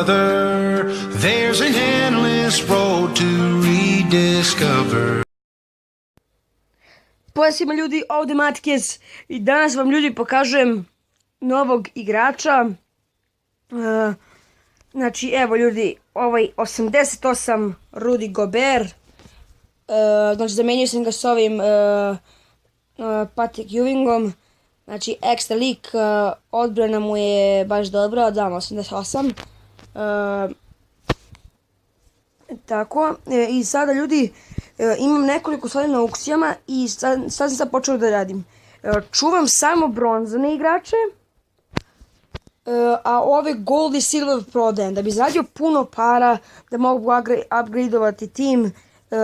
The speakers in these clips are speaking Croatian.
other. There's an endless road to rediscover. Pozdrav svima ljudi, ovdje Matkez i danas vam ljudi pokažem novog igrača. Znači evo ljudi, ovaj 88 Rudy Gobert. Znači zamenio sam ga s ovim Patrick Ewingom. Znači ekstra lik, odbrana mu je baš dobra, dam 88. Tako, i sada ljudi, imam nekoliko stvari na aukcijama i sad sam počeo da radim. Čuvam samo bronzane igrače, a ove gold i silver prodajem da bi zaradio puno para, da mogu upgradeovati tim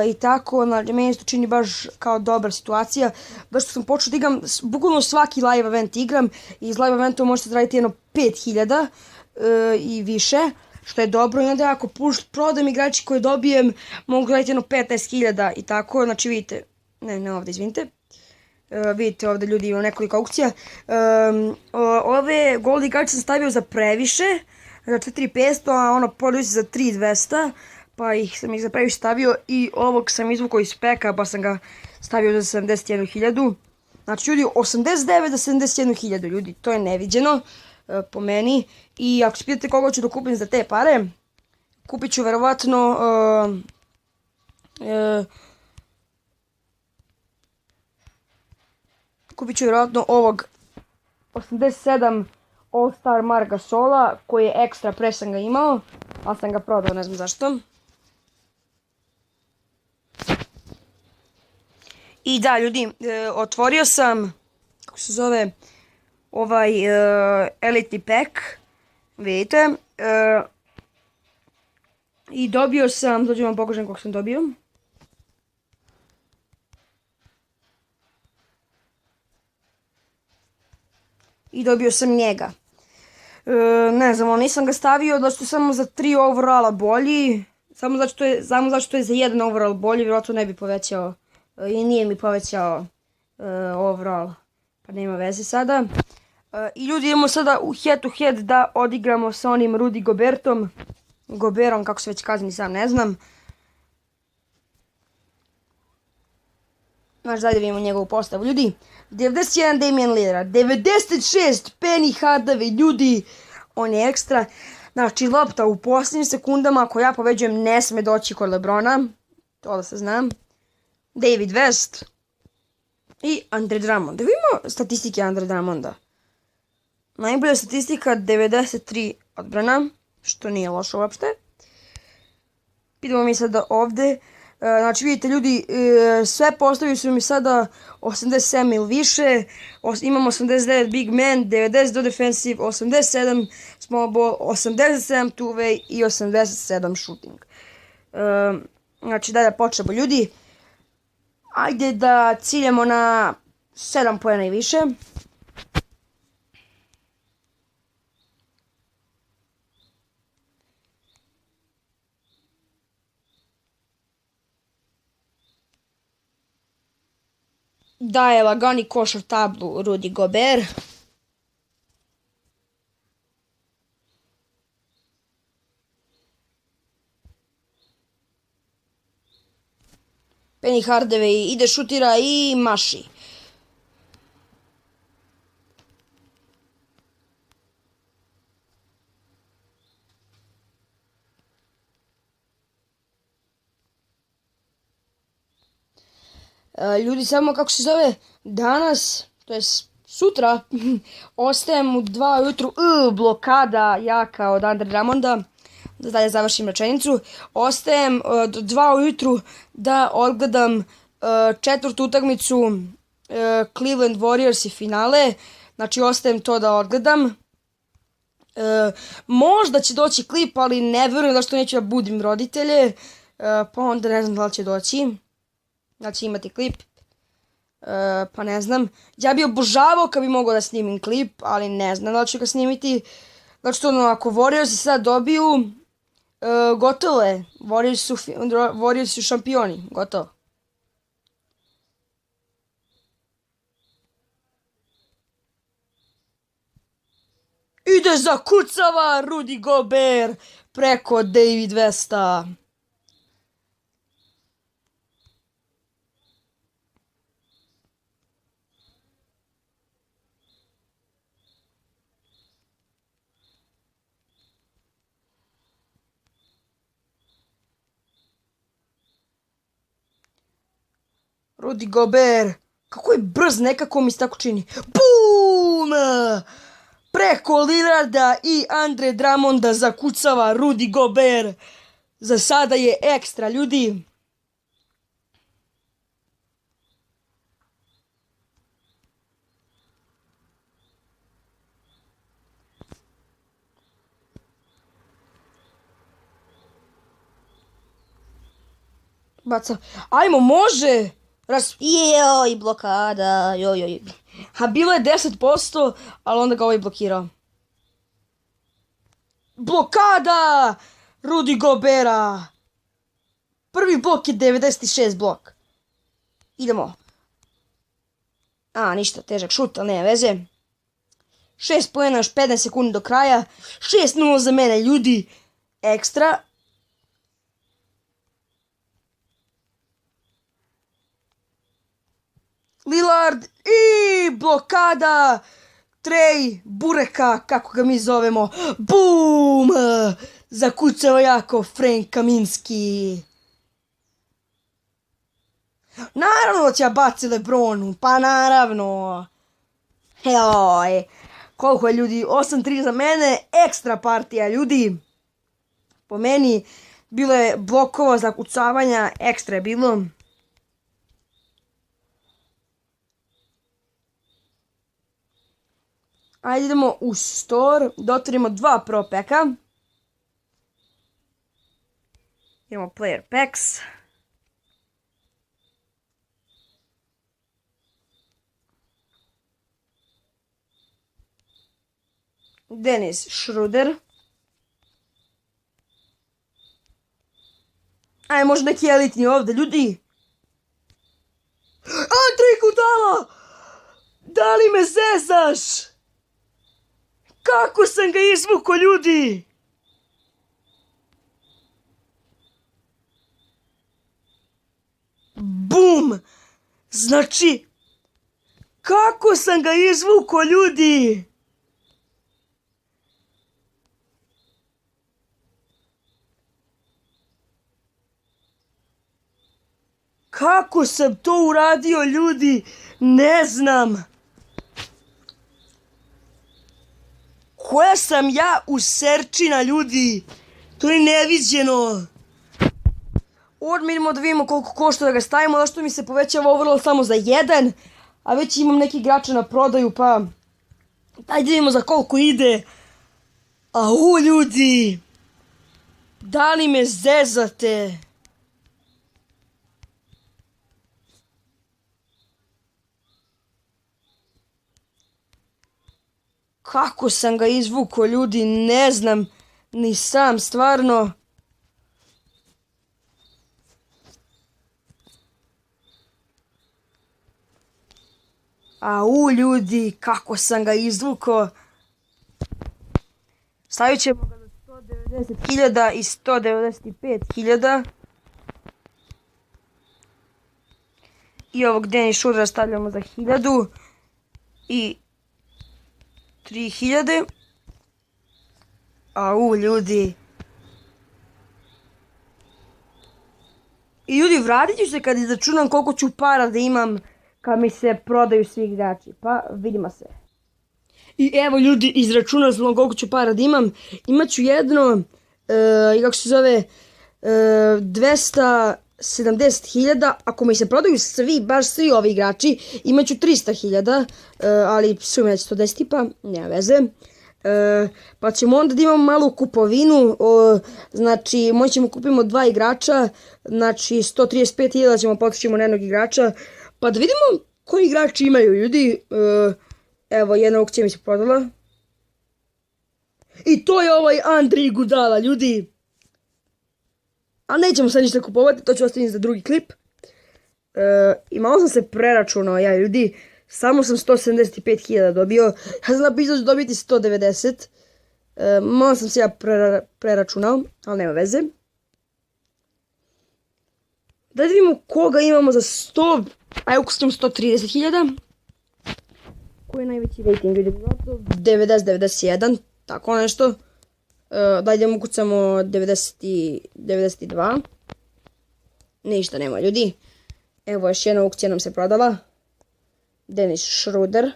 i tako. Znači, meni se to čini baš kao dobra situacija, zašto sam počeo da igram, bukvalno svaki live event igram i iz live eventa možete zaraditi jedno 5000 i više, što je dobro. I onda ako prodam igrači koje dobijem, mogu raditi jedno 15.000 i tako. Znači vidite, ne ovdje, izvinite. Vidite ovdje ljudi, imam nekoliko aukcija. Ove gold igrače sam stavio za previše, za 4500, a ono prodaju se za 3200. Pa sam ih za previše stavio i ovog sam izvukao iz peka pa sam ga stavio za 71.000. Znači ljudi, 89 za 71.000 ljudi, to je neviđeno po meni. I ako se pitate koga ću da kupim za te pare, kupit ću verovatno ovog 87 All Star Marc Gasola, koji je ekstra, pre sam ga imao, ali sam ga prodao, ne znam zašto. I da ljudi, otvorio sam, kako se zove, ovaj elitni pack, vidite, i dobio sam, dođem vam pokažem kako sam dobio. I dobio sam njega. Ne znam, nisam ga stavio zato što samo za 3 overalla bolji, samo zašto je za 1 overall bolji, vjerojatno ne bi povećao, i nije mi povećao overall, pa nema veze sada. I ljudi, idemo sada u head to head da odigramo sa onim Rudy Gobertom, kako se već kaže, ni sam ne znam. Znači, dalje vidimo njegovu postavu, ljudi. 91 Damian Lillard, 96 Penny Hardaway, ljudi, on je ekstra. Znači, lopta u posljednjim sekundama, ako ja poveđujem, ne sme doći kod LeBrona, to da se znam. David West i Andre Drummond. Da vidimo statistike Andre Drummonda. Najbolja statistika 93 odbrana, što nije lošo uopšte. Idemo mi sada ovdje. Znači vidite ljudi, sve postavili su mi sada 87 ili više. Imam 89 big man, 92 defensive, 87 small ball, 87 two way i 87 shooting. Znači da počnemo ljudi. Ajde da ciljamo na 7 poena i više. Daje lagani košar tablu Rudy Gobert. Penny Hardaway ide, šutira i maši. Ljudi, samo kako se zove, danas, to je sutra, ostajem u 2 ujutru, blokada jaka od Andre Drummonda, da dalje završim rečenicu, ostajem do 2 ujutru da odgledam 4. utakmicu Cleveland Warriors i finale, znači ostajem to da odgledam. Možda će doći klip, ali ne verujem da što neću da budim roditelje, pa onda ne znam da li će doći. Znači imati klip, pa ne znam. Ja bi obožavao kad bi mogao da snimim klip, ali ne znam da li ću ga snimiti. Znači to ako Warriors sad dobiju, gotovo je. Warriors su šampioni, gotovo. ide zakucava Rudy Gobert preko David Westa. Rudy Gobert, kako je brz, nekako mi se tako čini. Bum! Preko Lillarda i Andre Drummonda zakucava Rudy Gobert. Za sada je ekstra, ljudi. Baca. Ajmo, može! Joj, blokada, joj. A bilo je 10%, ali onda ga ovaj blokirao. Blokada! Rudy Gobera! Prvi blok je 96 blok. Idemo. Ništa, težak šut, ali nema veze. 6 poena, još 15 sekundi do kraja. 6-0 za mene, ljudi. Ekstra. Lillard i blokada Trey Bureka, kako ga mi zovemo. Bum! Zakucao jako Frank Kaminski. Naravno će baci LeBronu, pa naravno. Joj, koliko je ljudi, 8-3 za mene, ekstra partija ljudi. Po meni bilo je blokova zakucavanja, ekstra je bilo. Ajde idemo u store, da otvorimo 2 pro packa. Imamo player packs. Dennis Schroeder. Ajde, možda neki elitni ovdje, ljudi. Andre Iguodala! Da li me zezaš? Kako sam ga izvuko, ljudi? Bum! Znači, kako sam ga izvuko, ljudi? Kako sam to uradio, ljudi? Ne znam. Koja sam ja userčina, ljudi? To je neviđeno. Odmirimo da vidimo koliko košta da ga stavimo, zašto mi se povećava overall samo za 1, a već imam neki igrača na prodaju, pa daj da vidimo za koliko ide. Ljudi, da li me zezate? Kako sam ga izvuko, ljudi, ne znam ni sam, stvarno. Ljudi, kako sam ga izvuko. Stavit ćemo ga za 190.000 i 195.000. I ovog Dennis Schroedera stavljamo za 1.000 i 3.000. Ljudi. I ljudi, vratit ću se kad izračunam koliko ću para da imam kad mi se prodaju svi igrači. Pa vidimo se. I evo, ljudi, izračunao sam koliko ću para da imam. Imaću jedno, kako se zove, 270.000. Ako mi se prodaju svi, baš svi ovi igrači, imaću 300.000. Ali svi me neće to desiti, pa nema veze. Pa ćemo onda da imamo malu kupovinu. Znači, moćemo kupimo 2 igrača. Znači, 135.000 ćemo potrošimo na jednog igrača. Pa da vidimo koji igrači imaju, ljudi. Evo, jedna aukcija mi se prodala. I to je ovaj Andre Iguodala, ljudi. A nećemo sad ništa kupovati, to ću ostaviti za drugi klip. I malo sam se preračunao, ljudi. Samo sam 175.000 dobio. Ja sam napisao da ću dobiti 190. Malo sam se ja preračunao, ali nema veze. Da vidimo koga imamo za 100, ajde ukustim 130.000. Koji je najveći rating? 90-91, tako nešto. Da idemo ukucamo 92. Ništa nema ljudi. Evo još jedna aukcija nam se prodala. Dennis Schroeder.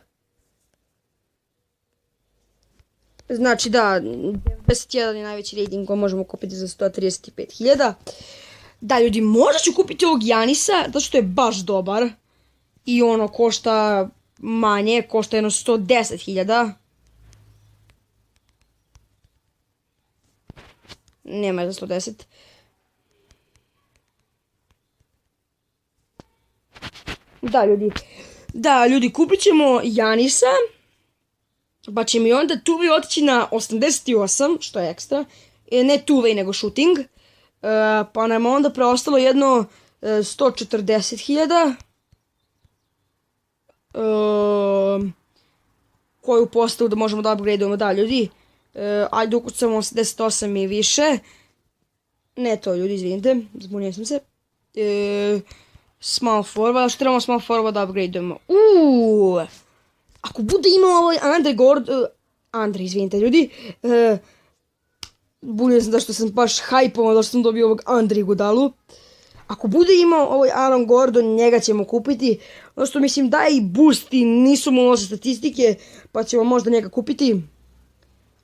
Znači da, 91 je najveći rating koji možemo kupiti za 135.000. Da ljudi, možda ću kupiti ovog Janisa, zato što je baš dobar. I ono košta manje, košta jedno 110.000. Nema za 110. Da ljudi, kupit ćemo Janisa. Pa će mi onda Tuve otići na 88, što je ekstra. Ne Tuve nego shooting. Pa nam onda preostalo jedno 140.000. Koju postavu da možemo da upgradeujemo. Da ljudi, ajde ukucamo 88 i više. Ne to ljudi, izvinite, zbunio sam se. Small forward, što trebamo small forward da upgradeujemo. Ako bude imao ovaj Andre, izvinite ljudi. Bunio sam da što sam baš hajpovao da što sam dobio ovog Andre Iguodalu. Ako bude imao ovaj Aaron Gordon, njega ćemo kupiti. Ono što mislim daje i boost i nisu mu loše statistike, pa ćemo možda njega kupiti.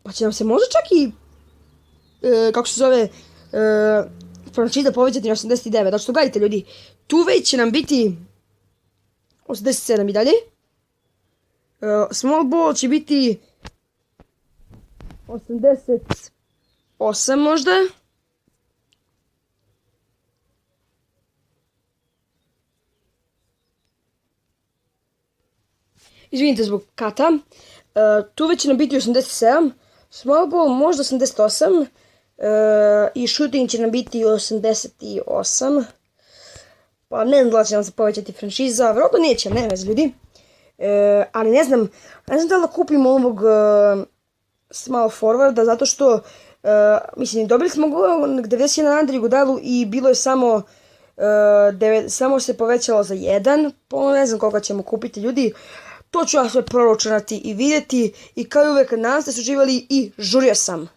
Pa će nam se možda čak i, kako se zove, franšiza povećati na 89. Znači što gledajte ljudi, Tuve će nam biti 87 i dalje. Small ball će biti 88 možda. Izvinite zbog kata. Tuve će nam biti 87. Small ball možda 88. I shooting će nam biti 88. Pa ne znam da li će nam se povećati franšiza. Vjerojatno neće, ne vez ljudi. Ali ne znam da li da kupimo ovog small forwarda, zato što mislim, dobili smo go 91 na Andre Iguodalu i bilo je samo se povećalo za 1, pa ne znam koga ćemo kupiti ljudi. To ću ja sve proročanati i vidjeti i kao i uvek nadam se da ste uživali i žurio sam.